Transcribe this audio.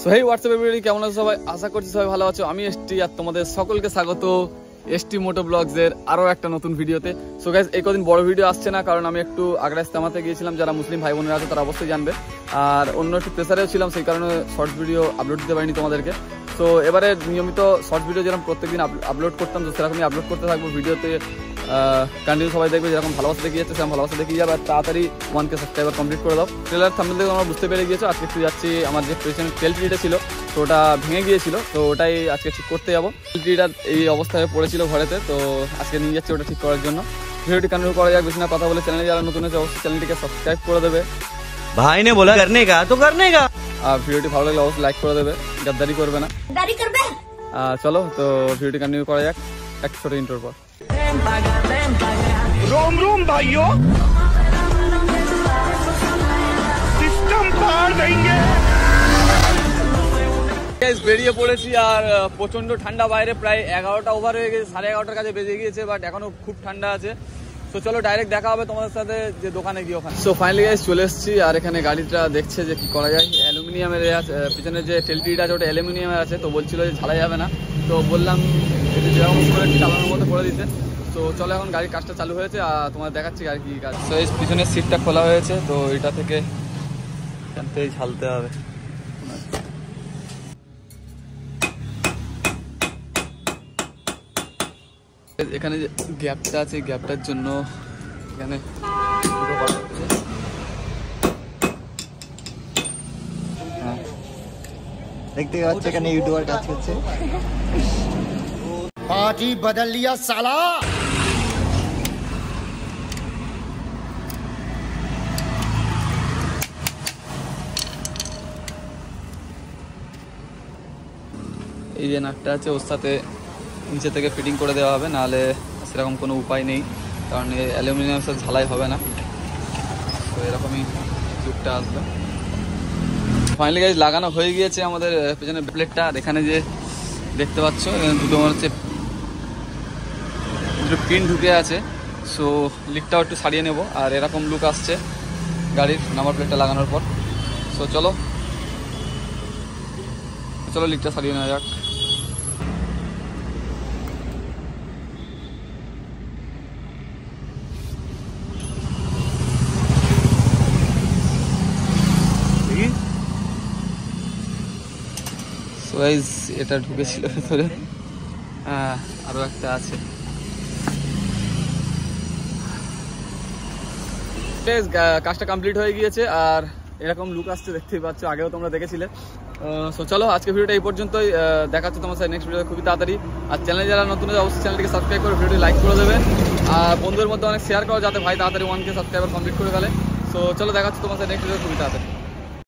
So hey WhatsApp everybody, কেমন আছো সবাই? আশা করছি সবাই ভালো আছো। আমি এসটি আর তোমাদের সকলকে স্বাগত এসটি মোটো ব্লগস এর আরো একটা নতুন ভিডিওতে। সো গাইস, এই কদিন বড় ভিডিও আসছে না, কারণ আমি একটু আগ্রা ইস্তেমাতে গিয়েছিলাম। যারা মুসলিম ভাই বোনেরা আছে তারা অবশ্যই জানবে, আর অন্য একটু প্রেসারেও ছিলাম, সেই কারণে শর্টস ভিডিও আপলোড দিতে পারিনি তোমাদেরকে। তো এবারে নিয়মিত শর্টস ভিডিও যেরকম প্রত্যেকদিন আপলোড করতাম, তো সেরকমই আপলোড করতে থাকবো। ভিডিওতে কন্টিনিউ সবাই দেখবে, যেরকম ভালোবাসা দেখিয়ে যাচ্ছে সেরকম ভালোবাসা দেখিয়ে যাবে। আর তাড়াতাড়ি 1K সাবস্ক্রাইবার কমপ্লিট করে দাও। ট্রেলার থাম্বনেল থেকে তোমরা বুঝতে পেরে গিয়েছো আজকে একটু যাচ্ছি। আমার যে পেছনে টেল ট্রিটা ছিল, তো ওটা ভেঙে গিয়েছিল, তো ওটাই আজকে ঠিক করতে যাবো। টেল ট্রিটা এই অবস্থায় পড়েছিল ঘরেতে, তো আজকে নিয়ে যাচ্ছি ওটা ঠিক করার জন্য। ভিডিওটি কন্টিনিউ করা যাক, বেশি না কথা বলে। চ্যানেলে যারা নতুন আছে অবশ্যই চ্যানেলটিকে সাবস্ক্রাইব করে দেবে। ভাই নে বলা করনে কা তো করনে কা। আর ভিডিওটি ভালো লাগলে অবশ্যই লাইক করে দেবে, গাদ্দারি করবে না। চলো তো ভিডিওটি কন্টিনিউ করা যাক এক ছোট ইন্ট্রোর পর। रोम रोम भाइयों, सिस्टम पार देंगे। বেরিয়ে পড়েছি, আর প্রচন্ড ঠান্ডা বাইরে। প্রায় 11টা ওভার হয়ে গেছে, 11:30 কাছে বেজে গিয়েছে, বাট এখনো খুব ঠান্ডা আছে। তো চলো ডাইরেক্ট দেখা হবে তোমাদের সাথে যে দোকানে গিয়ে ওখানে। সো ফাইনালি গাইস চলে এসেছি, আর এখানে গাড়িটা দেখছে যে কি করা যায়। অ্যালুমিনিয়ামের পিছনে যে টেলটিটা আছে ওটা অ্যালুমিনিয়ামের আছে, তো বলছিল যে ঝালাই যাবে না। তো বললাম যেরকম করে চালানোর মতো করে দিতে। তো চলো এখন গাড়ির কাজটা চালু হয়েছে, আর তোমার দেখাচ্ছি গাড়ি কি কাজ। তো এই পিছনের সিটটা খোলা হয়েছে, তো এটা থেকে এখান থেকে ঝালতে হবে। এখানে যে গ্যাপটা আছে, গ্যাপটার জন্য এখানে দেখতে পাচ্ছ এখানে ইউটিউবার কাজ করছে। पार्टी बदल लिया साला। এই যে নাটটা আছে ওর সাথে নিচে থেকে ফিটিং করে দেওয়া হবে, নাহলে সেরকম কোনো উপায় নেই, কারণ এই অ্যালুমিনিয়ামের সাথে ঝালাই হবে না। তো এরকমই লুকটা আসবে। ফাইনালি গাইজ লাগানো হয়ে গিয়েছে আমাদের পেছনে প্লেটটা। আর এখানে যে দেখতে পাচ্ছ দুটো হচ্ছে দুটো পিন ঢুকে আছে। সো লিকটাও একটু সারিয়ে নেব, আর এরকম লুক আসছে গাড়ির নাম্বার প্লেটটা লাগানোর পর। সো চলো চলো লিকটা সারিয়ে নেওয়া যাক। সো গাইজ এটা ঢুকেছিল ভেতরে, আরো একটা আছে। কাজটা কমপ্লিট হয়ে গিয়েছে, আর এরকম লুক আসছে, দেখতেই পাচ্ছ, আগেও তোমরা দেখেছিলে। সো চলো আজকে ভিডিওটা এই পর্যন্তই। দেখাচ্ছ তোমার সাথে নেক্সট ভিডিও খুবই তাড়াতাড়ি। আর চ্যানেলে যারা নতুন আছে অবশ্যই চ্যানেলটিকে সাবস্ক্রাইব করে ভিডিওটি লাইক করে দেবে, আর বন্ধুদের মধ্যে অনেক শেয়ার করো, যাতে ভাই তাড়াতাড়ি 1K সাবস্ক্রাইবার কমপ্লিট করে ফেলে। সো চলো দেখাচ্ছ তোমার সাথে নেক্সট ভিডিও খুবই তাড়াতাড়ি।